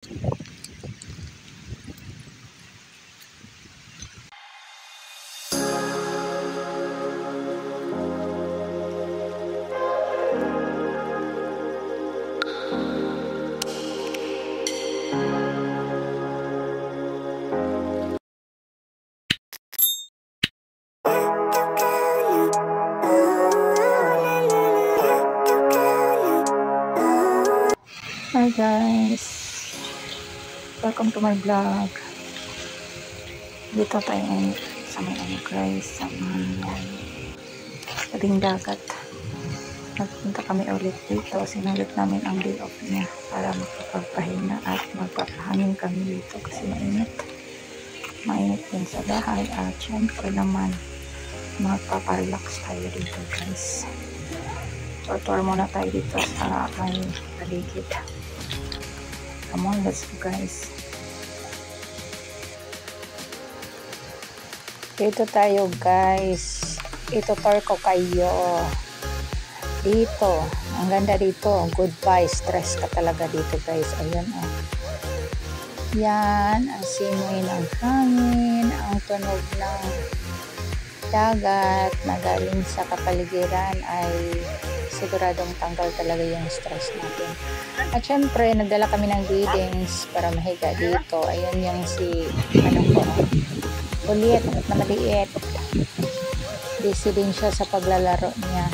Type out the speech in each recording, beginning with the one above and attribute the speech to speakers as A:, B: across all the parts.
A: Hi guys, welcome to my vlog. Dito tayo sa may guys, sa may tabing dagat. Nagpunta kami ulit dito, sinulit namin ang day off niya para makapagpahinga at magpapahangin kami dito kasi mainit din sa bahay at syempre naman magpaparelax tayo dito guys. Tour muna tayo dito sa may paligid. Come on, let's go guys. Dito tayo guys. Ito tour ko kayo. Dito. Ang ganda dito. Goodbye. Stress ka talaga dito guys. Ayun oh. Yan. Ang simoy ng hangin. Ang tunog ng dagat na galing sa kapaligiran ay siguradong tanggal talaga yung stress natin. At syempre, nagdala kami ng beddings para mahiga dito. Ayun yung ulit na maliit. Busy din siya sa paglalaro niya.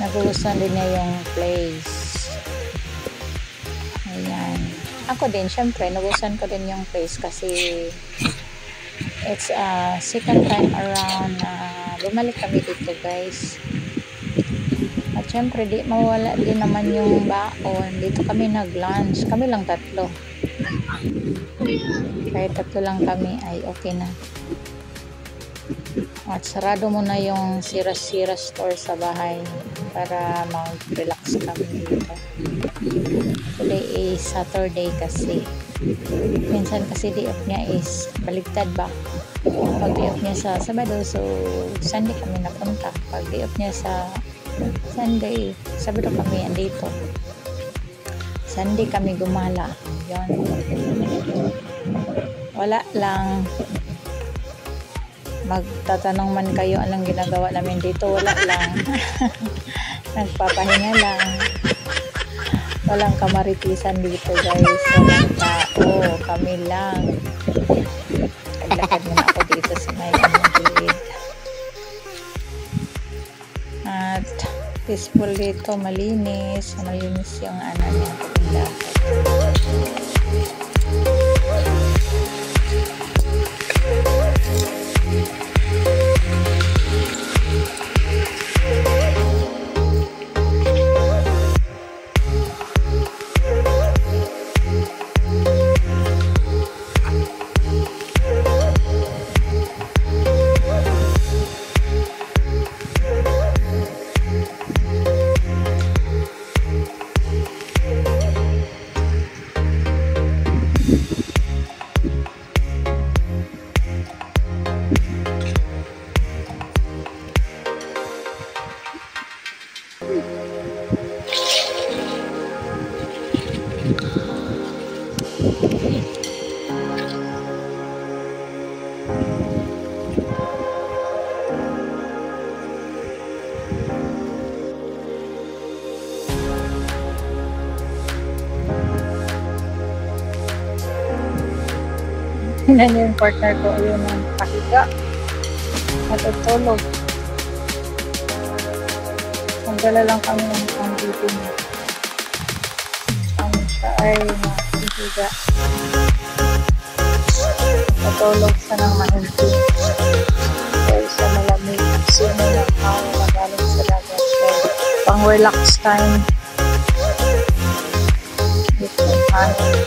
A: Nagugustuhan din niya yung place. Ayan. Ako din, syempre, nagugustuhan ko din yung place kasi it's second time around bumalik kami dito guys. At syempre di mawala din naman yung baon. Dito kami nag-lunch. Kami lang tatlo. Kahit tatlo lang kami ay okay na. At sarado muna yung sira-sira store sa bahay para mag-relax kami dito. Today is Saturday kasi. Minsan kasi day off niya is baligtad ba? Pag day off niya sa Sabado, so Sunday kami napunta. Pag day off niya sa Sunday, Sabado kami andito. Sunday kami gumala. Yun. Wala lang. Magtatanong man kayo anong ginagawa namin dito. Wala lang. Nagpapahinga lang. Walang kamaritisan dito guys. Walang tao. Kami lang. Naglakad muna ako dito sa may gilid. At peaceful dito. Malinis. Malinis yung niya. Tingnan yung partner ko, ayun ang pahiga. Natutulog. Magdala lang kami ng pang-BP niya. Ang siya ay nahihiga. Natulog siya ng mahinti. Dahil sa malamig. Sino lang ako magaling sa dagat. Pang-relax time. Dito yung hangin.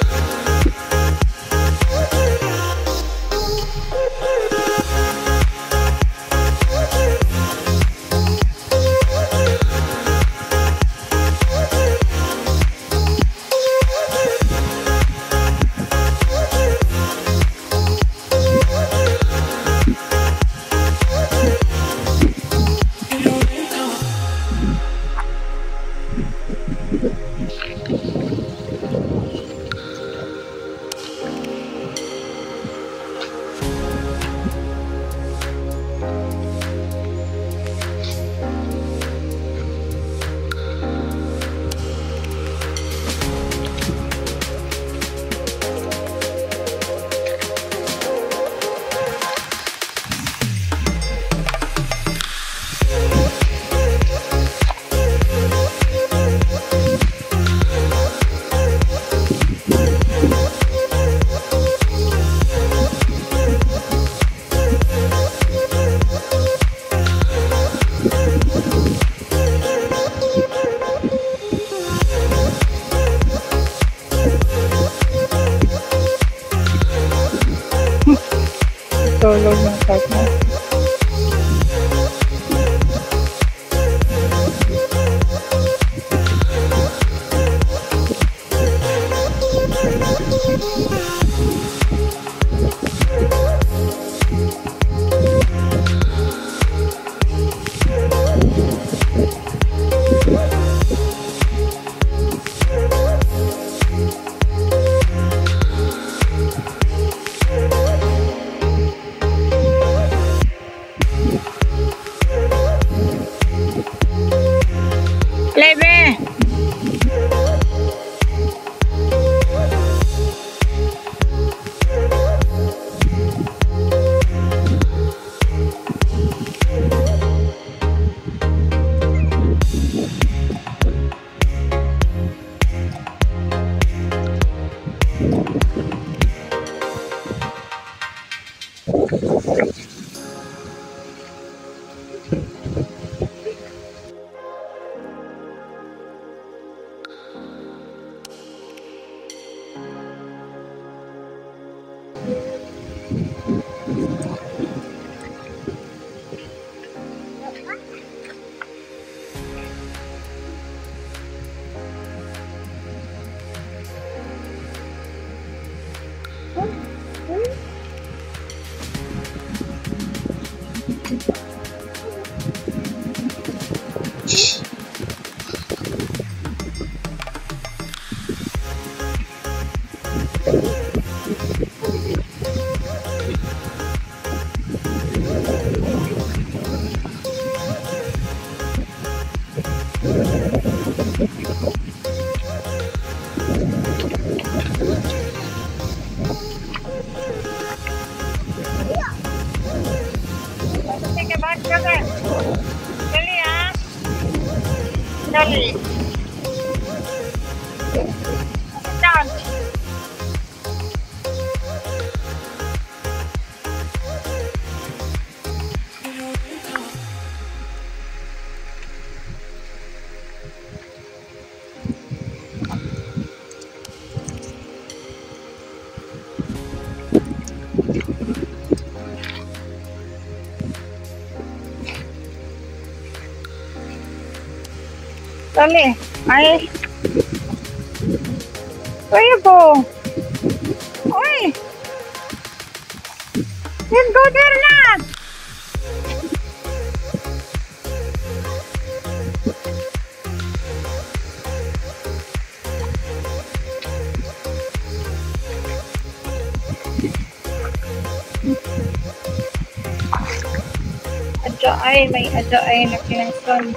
A: natutulog yung partner. Lebe! Dali ah. Dali. Sit down. Dali. Ay. Where you go? Uy. Then go there na. Adyo ay, may adyo ay na kinangson.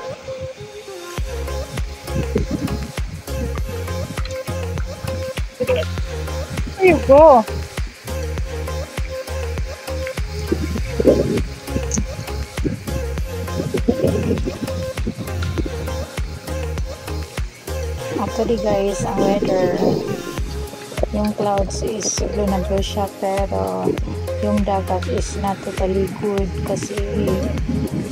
A: There you go. Actually guys, ang weather, yung clouds is blue na blue siya, pero yung dagat is not totally good kasi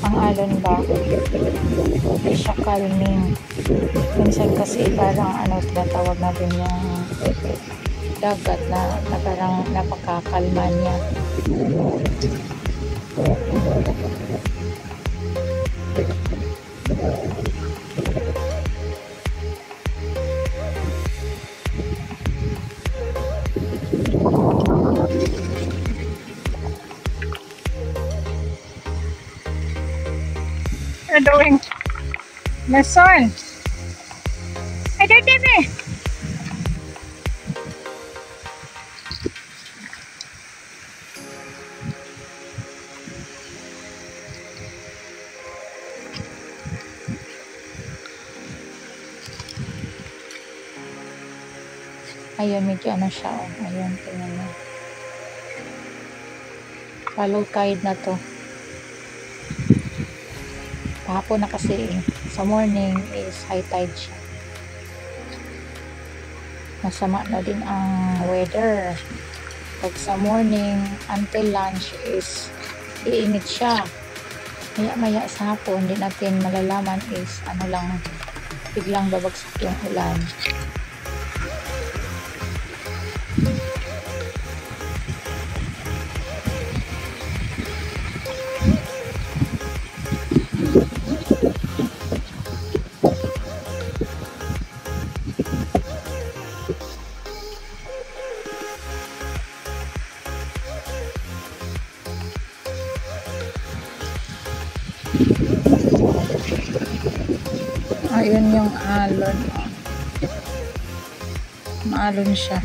A: ang alon ba hindi siya calming. Minsan kasi parang ano tinatawag natin yung dagat na parang napakakalma niya. What are you doing? Lesson. Ay, Debe! Ayun, medyo ano siya. Oh. Ayun, tingnan mo. Follow tide na to. Kahapon na kasi sa morning is high tide siya. Masama na din ang weather. Pag sa morning until lunch is iinit siya. Maya sa hapon, hindi natin malalaman is ano lang, biglang babagsak yung ulan. Ayun yung alon. Maalon siya.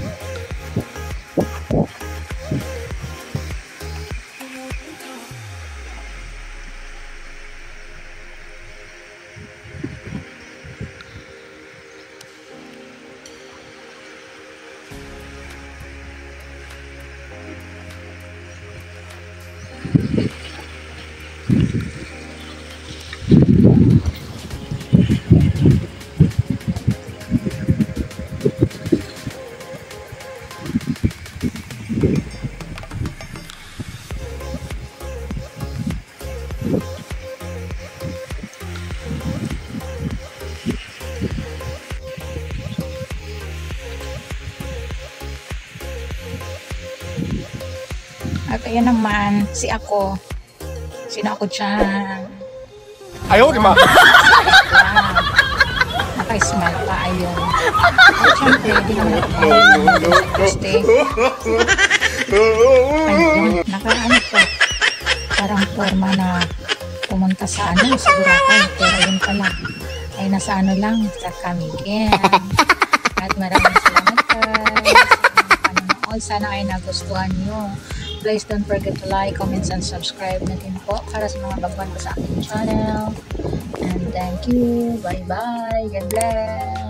A: At ayan naman, si ako. Sino ako dyan?
B: Ayaw, di ba?
A: Naka-smile pa, ayun. At syempre, di naman ako guste. Ayun, naka-ano pa. Parang forma na pumunta sa ano, siguro ako. Pero yun pala, ay nasa ano lang, sa Camiguin. At maraming salamat guys. Sana ay nagustuhan nyo. Please don't forget to like, comment, and subscribe na din po para sa mga baguhan ko sa aking channel. And thank you. Bye-bye. God bless.